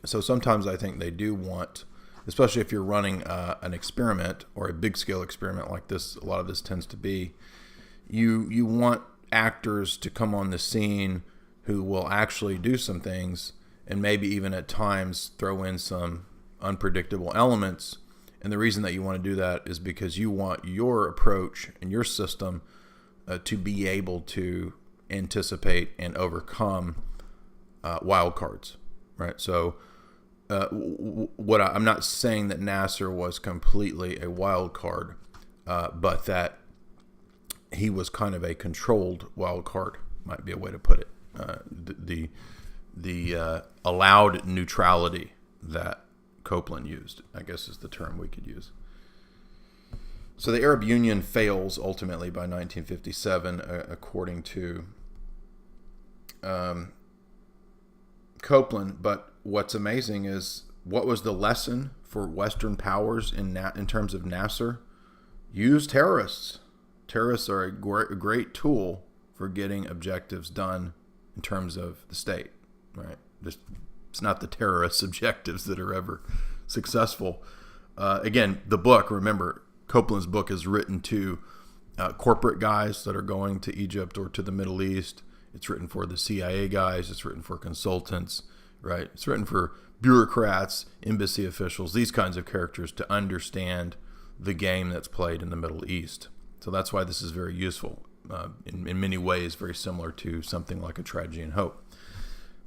So sometimes I think they do want, especially if you're running an experiment or a big scale experiment like this, a lot of this tends to be, you want actors to come on the scene who will actually do some things and maybe even at times throw in some unpredictable elements. And the reason that you want to do that is because you want your approach and your system to be able to anticipate and overcome wild cards, right? So I'm not saying that Nasser was completely a wild card, but that he was kind of a controlled wild card, might be a way to put it. The allowed neutrality that Copeland used, I guess, is the term we could use. So the Arab Union fails ultimately by 1957, according to Copeland. But what's amazing is, what was the lesson for Western powers in terms of Nasser? Use terrorists. Terrorists are a great tool for getting objectives done in terms of the state, right? It's not the terrorists' objectives that are ever successful. Again, the book, remember, Copeland's book is written to corporate guys that are going to Egypt or to the Middle East. It's written for the CIA guys. It's written for consultants, right? It's written for bureaucrats, embassy officials, these kinds of characters to understand the game that's played in the Middle East. So that's why this is very useful. In many ways, very similar to something like A Tragedy in Hope.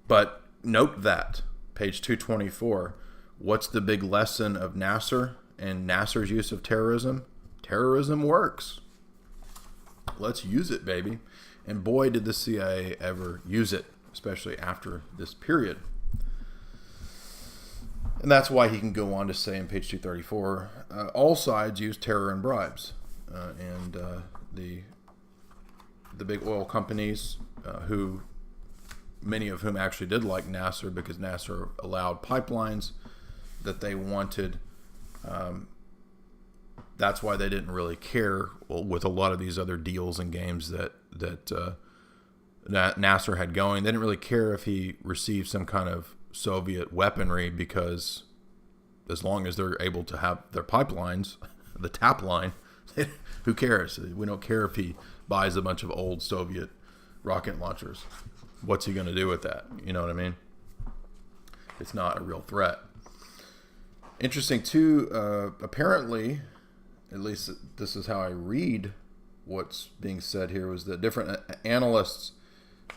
But note that, page 224, what's the big lesson of Nasser and Nasser's use of terrorism? Terrorism works. Let's use it, baby. And boy, did the CIA ever use it, especially after this period. And that's why he can go on to say in page 234, all sides use terror and bribes. And the big oil companies, who many of whom actually did like Nasser because Nasser allowed pipelines that they wanted. That's why they didn't really care with a lot of these other deals and games that Nasser had going. They didn't really care if he received some kind of Soviet weaponry, because as long as they're able to have their pipelines, the tap line, who cares? We don't care if he buys a bunch of old Soviet rocket launchers. what's he going to do with that? You know what I mean? It's not a real threat. Interesting too, apparently, at least this is how I read what's being said here, was that different analysts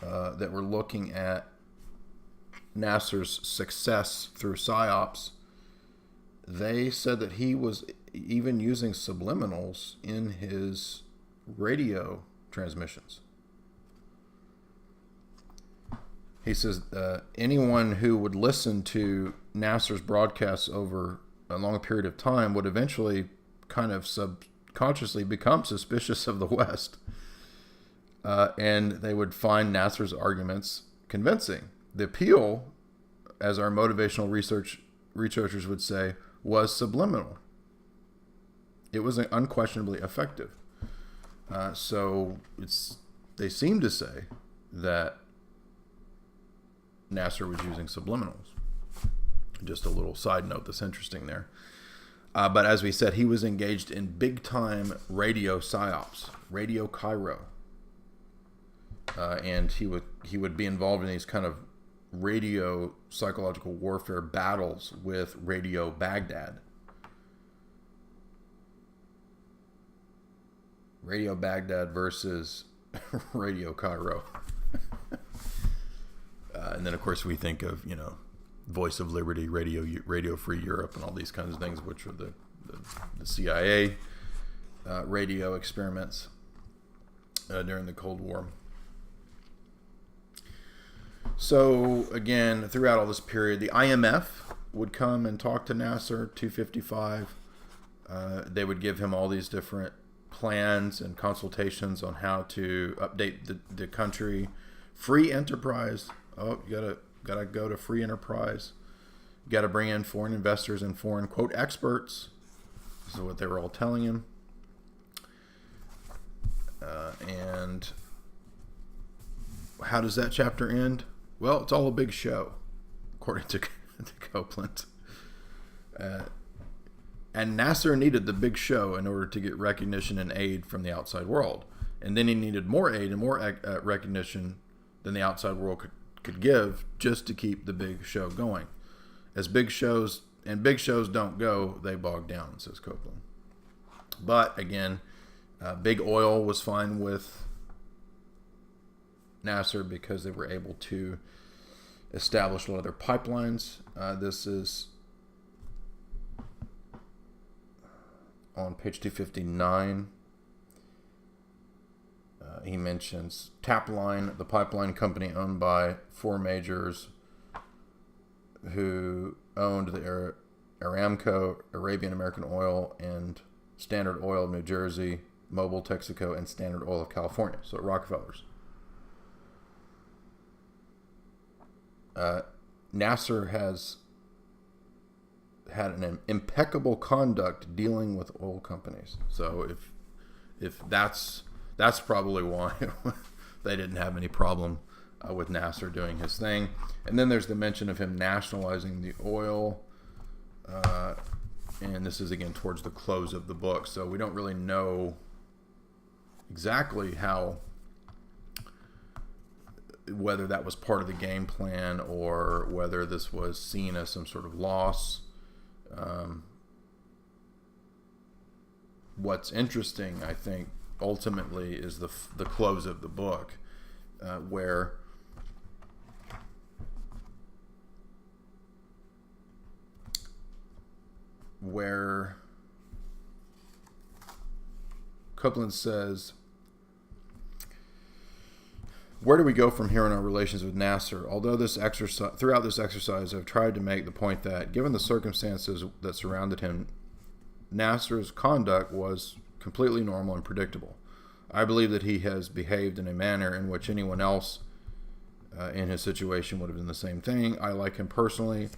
that were looking at Nasser's success through PSYOPs, they said that he was even using subliminals in his radio transmissions. He says anyone who would listen to Nasser's broadcasts over a long period of time would eventually kind of subconsciously become suspicious of the West. And they would find Nasser's arguments convincing. The appeal, as our motivational researchers would say, was subliminal. It was unquestionably effective. So they seem to say that Nasser was using subliminals. Just a little side note that's interesting there. But as we said, he was engaged in big-time radio PSYOPs, Radio Cairo. And he would be involved in these kind of radio psychological warfare battles with Radio Baghdad. Radio Baghdad versus Radio Cairo. And then, of course, we think of, Voice of Liberty, Radio Free Europe, and all these kinds of things, which are the CIA radio experiments during the Cold War. So, again, throughout all this period, the IMF would come and talk to Nasser, 255. They would give him all these different plans and consultations on how to update the country. Free enterprise. Oh, you gotta go to free enterprise. You gotta bring in foreign investors and foreign, quote, experts. This is what they were all telling him. And how does that chapter end? Well, it's all a big show, according to Copeland. And Nasser needed the big show in order to get recognition and aid from the outside world. And then he needed more aid and more recognition than the outside world could give, just to keep the big show going. As big shows don't go, they bog down, says Copeland. But again, big oil was fine with Nasser because they were able to establish a lot of their pipelines. This is on page 259. He mentions Tapline, the pipeline company owned by four majors who owned the Aramco, Arabian American Oil, and Standard Oil of New Jersey, Mobil, Texaco, and Standard Oil of California. So Rockefellers. Nasser has had an impeccable conduct dealing with oil companies. So if that's probably why they didn't have any problem with Nasser doing his thing. And then there's the mention of him nationalizing the oil. And this is, again, towards the close of the book. So we don't really know exactly whether that was part of the game plan or whether this was seen as some sort of loss. What's interesting, I think, ultimately is the close of the book, where Copeland says, "Where do we go from here in our relations with Nasser? Throughout this exercise, I've tried to make the point that, given the circumstances that surrounded him, Nasser's conduct was completely normal and predictable. I believe that he has behaved in a manner in which anyone else in his situation would have done the same thing. I like him personally.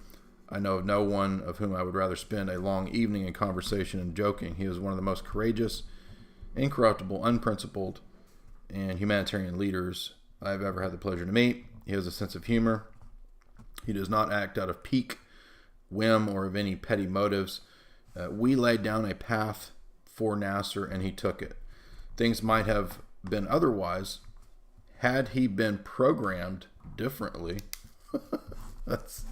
I know of no one of whom I would rather spend a long evening in conversation and joking. He is one of the most courageous, incorruptible, unprincipled, and humanitarian leaders I have ever had the pleasure to meet. He has a sense of humor. He does not act out of pique, whim, or of any petty motives. We laid down a path for Nasser, and he took it. Things might have been otherwise had he been programmed differently. That's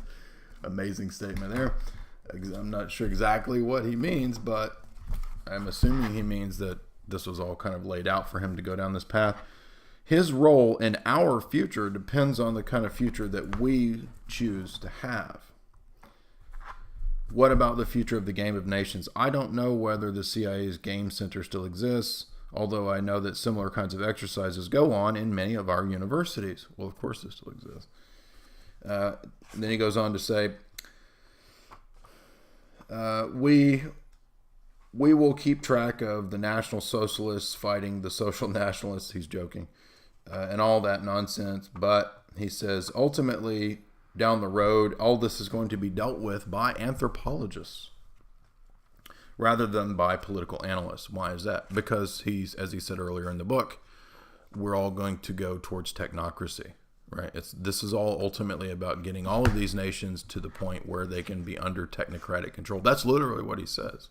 an amazing statement there. I'm not sure exactly what he means, but I'm assuming he means that this was all kind of laid out for him to go down this path. His role in our future depends on the kind of future that we choose to have. What about the future of the Game of Nations? I don't know whether the CIA's game center still exists, although I know that similar kinds of exercises go on in many of our universities. Well, of course, they still exist. Then he goes on to say, we will keep track of the National Socialists fighting the Social Nationalists. He's joking. And all that nonsense. But he says, ultimately, down the road, all this is going to be dealt with by anthropologists rather than by political analysts. Why is that? Because as he said earlier in the book, we're all going to go towards technocracy, right? This is all ultimately about getting all of these nations to the point where they can be under technocratic control. That's literally what he says.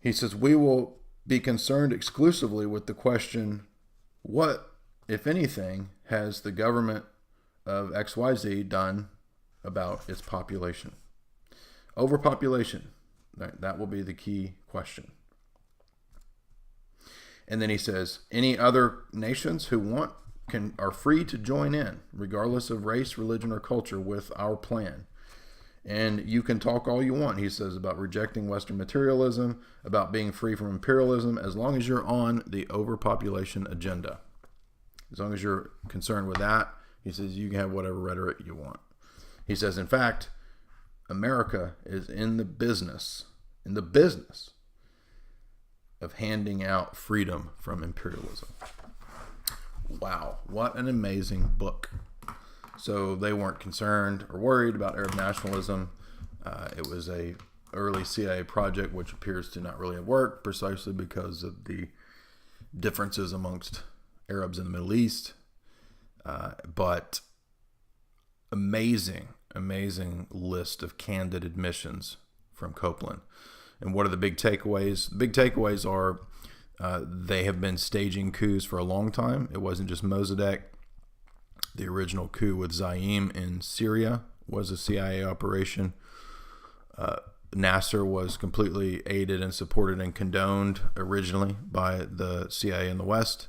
He says, we will be concerned exclusively with the question, what, if anything, has the government of XYZ done about its population? Overpopulation, right? That will be the key question. And then he says, any other nations who are free to join in, regardless of race, religion, or culture, with our plan. And you can talk all you want, he says, about rejecting Western materialism, about being free from imperialism, as long as you're on the overpopulation agenda. As long as you're concerned with that, he says, you can have whatever rhetoric you want. He says, in fact, America is in the business of handing out freedom from imperialism. Wow, what an amazing book. So they weren't concerned or worried about Arab nationalism. It was a early CIA project which appears to not really have worked precisely because of the differences amongst Arabs in the Middle East. But amazing list of candid admissions from Copeland. And what are the big takeaways? The big takeaways are they have been staging coups for a long time. It wasn't just Mossadegh. The original coup with Zaim in Syria was a CIA operation. Nasser was completely aided and supported and condoned originally by the CIA in the West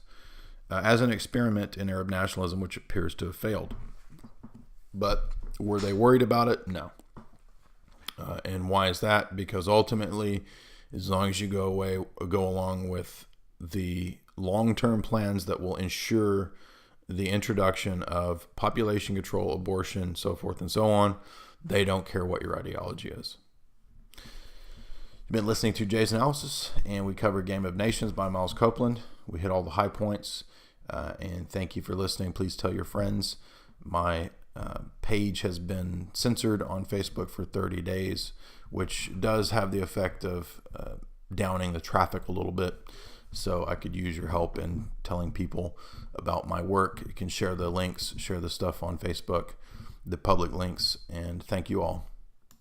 as an experiment in Arab nationalism, which appears to have failed. But were they worried about it? No. And why is that? Because ultimately, as long as you go along with the long-term plans that will ensure the introduction of population control, abortion, so forth and so on, they don't care what your ideology is. You've been listening to Jay's Analysis, and we covered Game of Nations by Miles Copeland. We hit all the high points, and thank you for listening. Please tell your friends. My page has been censored on Facebook for 30 days, which does have the effect of downing the traffic a little bit. So I could use your help in telling people about my work. You can share the links, share the stuff on Facebook, the public links, and thank you all.